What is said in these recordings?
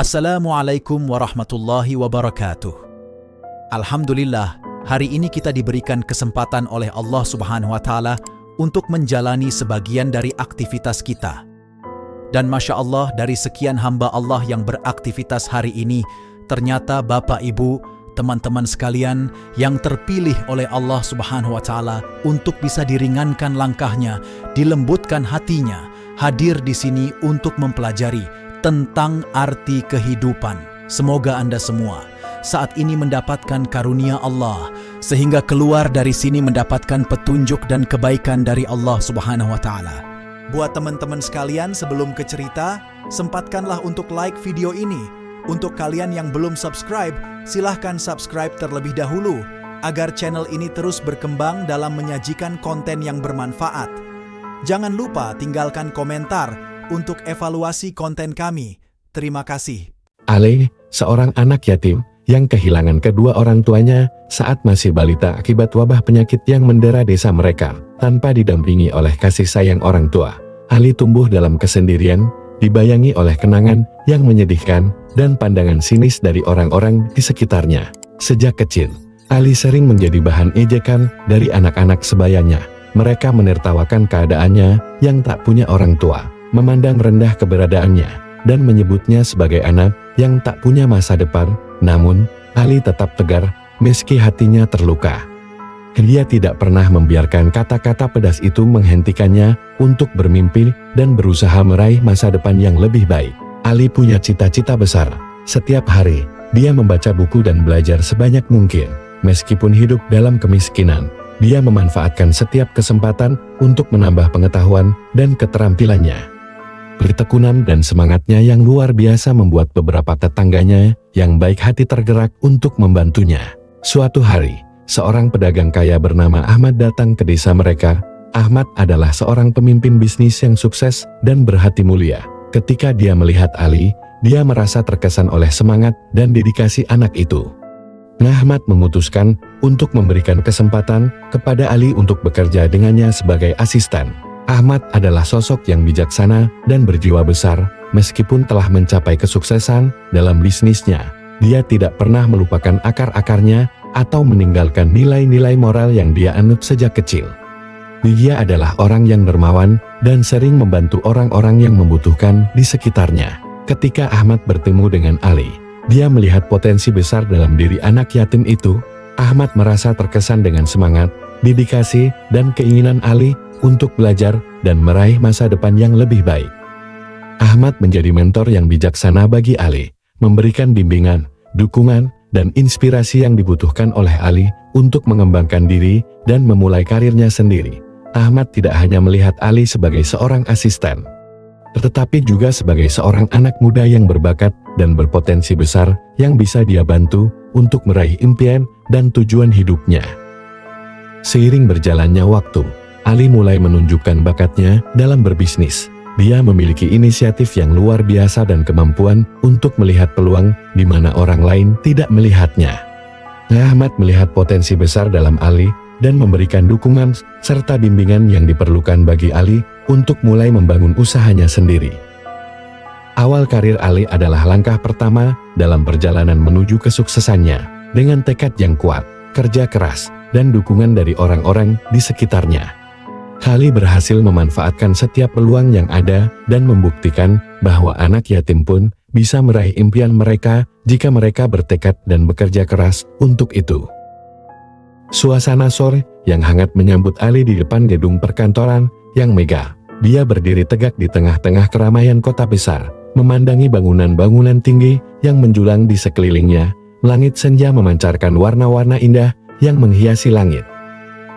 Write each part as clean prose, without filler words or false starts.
Assalamualaikum warahmatullahi wabarakatuh. Alhamdulillah, hari ini kita diberikan kesempatan oleh Allah Subhanahu wa Ta'ala untuk menjalani sebagian dari aktivitas kita. Dan Masya Allah, dari sekian hamba Allah yang beraktivitas hari ini, ternyata Bapak Ibu, teman-teman sekalian yang terpilih oleh Allah Subhanahu wa Ta'ala untuk bisa diringankan langkahnya, dilembutkan hatinya, hadir di sini untuk mempelajari tentang arti kehidupan. Semoga Anda semua saat ini mendapatkan karunia Allah, sehingga keluar dari sini mendapatkan petunjuk dan kebaikan dari Allah Subhanahu wa Ta'ala. Buat teman-teman sekalian, sebelum ke cerita, sempatkanlah untuk like video ini. Untuk kalian yang belum subscribe, silahkan subscribe terlebih dahulu, agar channel ini terus berkembang dalam menyajikan konten yang bermanfaat. Jangan lupa tinggalkan komentar untuk evaluasi konten kami. Terima kasih. Ale, seorang anak yatim yang kehilangan kedua orang tuanya saat masih balita akibat wabah penyakit yang mendera desa mereka, tanpa didampingi oleh kasih sayang orang tua. Ali tumbuh dalam kesendirian, dibayangi oleh kenangan yang menyedihkan dan pandangan sinis dari orang-orang di sekitarnya. Sejak kecil, Ali sering menjadi bahan ejekan dari anak-anak sebayanya. Mereka menertawakan keadaannya yang tak punya orang tua, memandang rendah keberadaannya, dan menyebutnya sebagai anak yang tak punya masa depan. Namun, Ali tetap tegar meski hatinya terluka. Dia tidak pernah membiarkan kata-kata pedas itu menghentikannya untuk bermimpi dan berusaha meraih masa depan yang lebih baik. Ali punya cita-cita besar. Setiap hari, dia membaca buku dan belajar sebanyak mungkin. Meskipun hidup dalam kemiskinan, dia memanfaatkan setiap kesempatan untuk menambah pengetahuan dan keterampilannya. Ketekunan dan semangatnya yang luar biasa membuat beberapa tetangganya yang baik hati tergerak untuk membantunya. Suatu hari, seorang pedagang kaya bernama Ahmad datang ke desa mereka. Ahmad adalah seorang pemimpin bisnis yang sukses dan berhati mulia. Ketika dia melihat Ali, dia merasa terkesan oleh semangat dan dedikasi anak itu. Ahmad memutuskan untuk memberikan kesempatan kepada Ali untuk bekerja dengannya sebagai asisten. Ahmad adalah sosok yang bijaksana dan berjiwa besar. Meskipun telah mencapai kesuksesan dalam bisnisnya, dia tidak pernah melupakan akar-akarnya atau meninggalkan nilai-nilai moral yang dia anut sejak kecil. Dia adalah orang yang dermawan dan sering membantu orang-orang yang membutuhkan di sekitarnya. Ketika Ahmad bertemu dengan Ali, dia melihat potensi besar dalam diri anak yatim itu. Ahmad merasa terkesan dengan semangat, dedikasi, dan keinginan Ali untuk belajar dan meraih masa depan yang lebih baik. Ahmad menjadi mentor yang bijaksana bagi Ali, memberikan bimbingan, dukungan, dan inspirasi yang dibutuhkan oleh Ali untuk mengembangkan diri dan memulai karirnya sendiri. Ahmad tidak hanya melihat Ali sebagai seorang asisten, tetapi juga sebagai seorang anak muda yang berbakat dan berpotensi besar yang bisa dia bantu untuk meraih impian dan tujuan hidupnya. Seiring berjalannya waktu, Ali mulai menunjukkan bakatnya dalam berbisnis. Dia memiliki inisiatif yang luar biasa dan kemampuan untuk melihat peluang di mana orang lain tidak melihatnya. Ahmad melihat potensi besar dalam Ali dan memberikan dukungan serta bimbingan yang diperlukan bagi Ali untuk mulai membangun usahanya sendiri. Awal karir Ali adalah langkah pertama dalam perjalanan menuju kesuksesannya. Dengan tekad yang kuat, kerja keras, dan dukungan dari orang-orang di sekitarnya, Ali berhasil memanfaatkan setiap peluang yang ada dan membuktikan bahwa anak yatim pun bisa meraih impian mereka jika mereka bertekad dan bekerja keras untuk itu. Suasana sore yang hangat menyambut Ali di depan gedung perkantoran yang megah. Dia berdiri tegak di tengah-tengah keramaian kota besar, memandangi bangunan-bangunan tinggi yang menjulang di sekelilingnya. Langit senja memancarkan warna-warna indah yang menghiasi langit,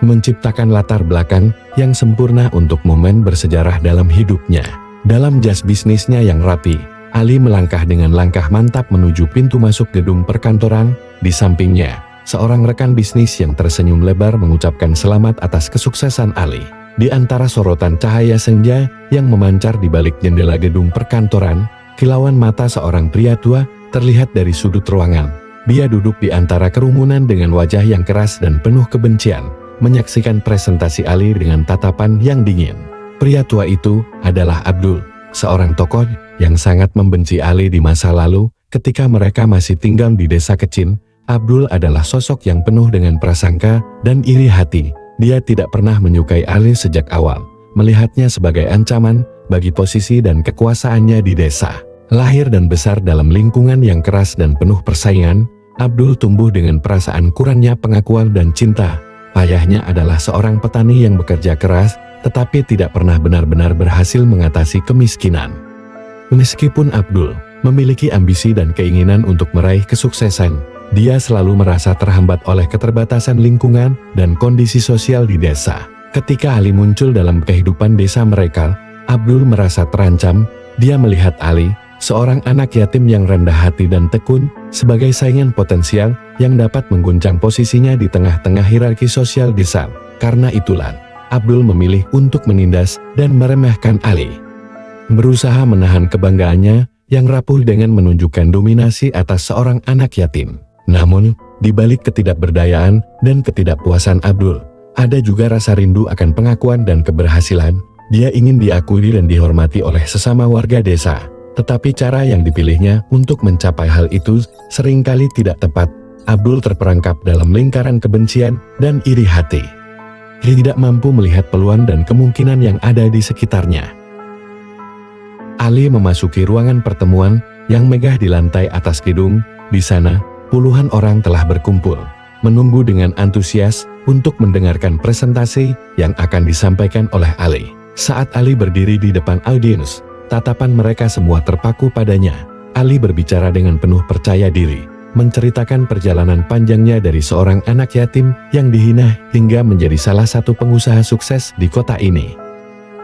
menciptakan latar belakang yang sempurna untuk momen bersejarah dalam hidupnya. Dalam jas bisnisnya yang rapi, Ali melangkah dengan langkah mantap menuju pintu masuk gedung perkantoran. Di sampingnya, seorang rekan bisnis yang tersenyum lebar mengucapkan selamat atas kesuksesan Ali. Di antara sorotan cahaya senja yang memancar di balik jendela gedung perkantoran, kilauan mata seorang pria tua terlihat dari sudut ruangan. Dia duduk di antara kerumunan dengan wajah yang keras dan penuh kebencian, menyaksikan presentasi Ali dengan tatapan yang dingin. Pria tua itu adalah Abdul, seorang tokoh yang sangat membenci Ali di masa lalu. ketika mereka masih tinggal di desa kecil, Abdul adalah sosok yang penuh dengan prasangka dan iri hati. Dia tidak pernah menyukai Ali sejak awal, melihatnya sebagai ancaman bagi posisi dan kekuasaannya di desa. Lahir dan besar dalam lingkungan yang keras dan penuh persaingan, Abdul tumbuh dengan perasaan kurangnya pengakuan dan cinta. Ayahnya adalah seorang petani yang bekerja keras, tetapi tidak pernah benar-benar berhasil mengatasi kemiskinan. Meskipun Abdul memiliki ambisi dan keinginan untuk meraih kesuksesan, dia selalu merasa terhambat oleh keterbatasan lingkungan dan kondisi sosial di desa. Ketika Ali muncul dalam kehidupan desa mereka, Abdul merasa terancam. Dia melihat Ali, seorang anak yatim yang rendah hati dan tekun, sebagai saingan potensial yang dapat mengguncang posisinya di tengah-tengah hierarki sosial desa. Karena itulah, Abdul memilih untuk menindas dan meremehkan Ali. Berusaha menahan kebanggaannya yang rapuh dengan menunjukkan dominasi atas seorang anak yatim. Namun, di balik ketidakberdayaan dan ketidakpuasan Abdul, ada juga rasa rindu akan pengakuan dan keberhasilan. Dia ingin diakui dan dihormati oleh sesama warga desa. Tetapi cara yang dipilihnya untuk mencapai hal itu seringkali tidak tepat. Abdul terperangkap dalam lingkaran kebencian dan iri hati. Dia tidak mampu melihat peluang dan kemungkinan yang ada di sekitarnya. Ali memasuki ruangan pertemuan yang megah di lantai atas gedung. Di sana, puluhan orang telah berkumpul, menunggu dengan antusias untuk mendengarkan presentasi yang akan disampaikan oleh Ali. Saat Ali berdiri di depan audiens, tatapan mereka semua terpaku padanya. Ali berbicara dengan penuh percaya diri, menceritakan perjalanan panjangnya dari seorang anak yatim yang dihina hingga menjadi salah satu pengusaha sukses di kota ini.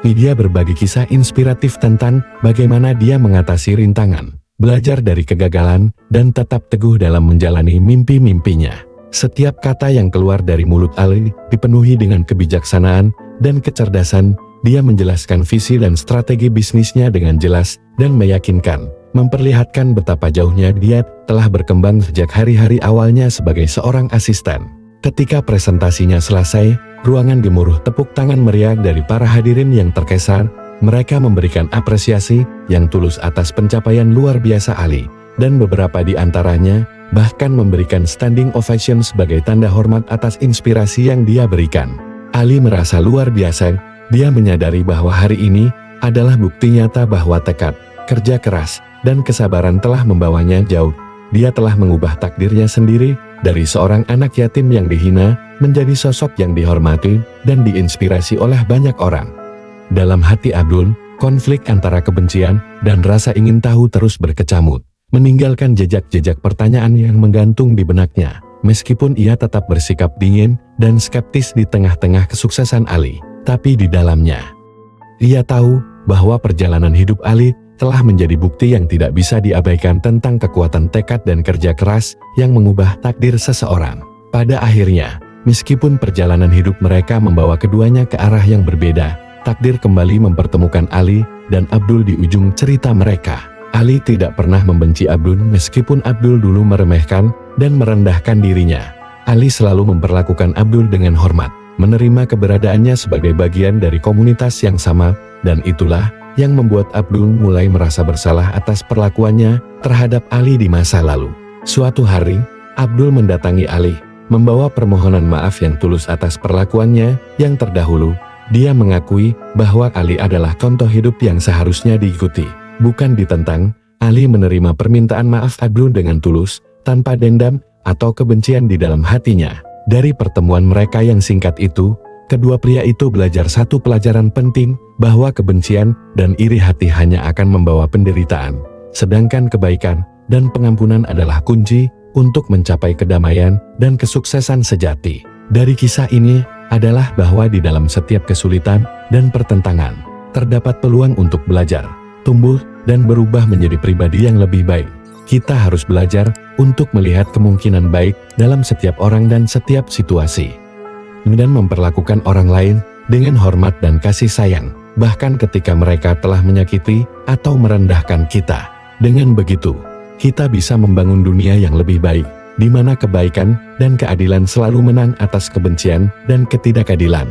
Dia berbagi kisah inspiratif tentang bagaimana dia mengatasi rintangan, belajar dari kegagalan, dan tetap teguh dalam menjalani mimpi-mimpinya. Setiap kata yang keluar dari mulut Ali dipenuhi dengan kebijaksanaan dan kecerdasan. Dia menjelaskan visi dan strategi bisnisnya dengan jelas dan meyakinkan, memperlihatkan betapa jauhnya dia telah berkembang sejak hari-hari awalnya sebagai seorang asisten. Ketika presentasinya selesai, ruangan gemuruh tepuk tangan meriah dari para hadirin yang terkesan. Mereka memberikan apresiasi yang tulus atas pencapaian luar biasa Ali, dan beberapa di antaranya bahkan memberikan standing ovation sebagai tanda hormat atas inspirasi yang dia berikan. Ali merasa luar biasa. Dia menyadari bahwa hari ini adalah bukti nyata bahwa tekad, kerja keras, dan kesabaran telah membawanya jauh. Dia telah mengubah takdirnya sendiri dari seorang anak yatim yang dihina menjadi sosok yang dihormati dan diinspirasi oleh banyak orang. Dalam hati Abdul, konflik antara kebencian dan rasa ingin tahu terus berkecamuk, meninggalkan jejak-jejak pertanyaan yang menggantung di benaknya. Meskipun ia tetap bersikap dingin dan skeptis di tengah-tengah kesuksesan Ali, tapi di dalamnya, ia tahu bahwa perjalanan hidup Ali telah menjadi bukti yang tidak bisa diabaikan tentang kekuatan tekad dan kerja keras yang mengubah takdir seseorang. Pada akhirnya, meskipun perjalanan hidup mereka membawa keduanya ke arah yang berbeda, takdir kembali mempertemukan Ali dan Abdul di ujung cerita mereka. Ali tidak pernah membenci Abdul meskipun Abdul dulu meremehkan dan merendahkan dirinya. Ali selalu memperlakukan Abdul dengan hormat, menerima keberadaannya sebagai bagian dari komunitas yang sama, dan itulah yang membuat Abdul mulai merasa bersalah atas perlakuannya terhadap Ali di masa lalu. Suatu hari, Abdul mendatangi Ali, membawa permohonan maaf yang tulus atas perlakuannya yang terdahulu. Dia mengakui bahwa Ali adalah contoh hidup yang seharusnya diikuti, bukan ditentang. Ali menerima permintaan maaf Abdul dengan tulus, tanpa dendam atau kebencian di dalam hatinya. Dari pertemuan mereka yang singkat itu, kedua pria itu belajar satu pelajaran penting, bahwa kebencian dan iri hati hanya akan membawa penderitaan, sedangkan kebaikan dan pengampunan adalah kunci untuk mencapai kedamaian dan kesuksesan sejati. Dari kisah ini adalah bahwa di dalam setiap kesulitan dan pertentangan, terdapat peluang untuk belajar, tumbuh, dan berubah menjadi pribadi yang lebih baik. Kita harus belajar untuk melihat kemungkinan baik dalam setiap orang dan setiap situasi, dan memperlakukan orang lain dengan hormat dan kasih sayang, bahkan ketika mereka telah menyakiti atau merendahkan kita. Dengan begitu, kita bisa membangun dunia yang lebih baik, di mana kebaikan dan keadilan selalu menang atas kebencian dan ketidakadilan.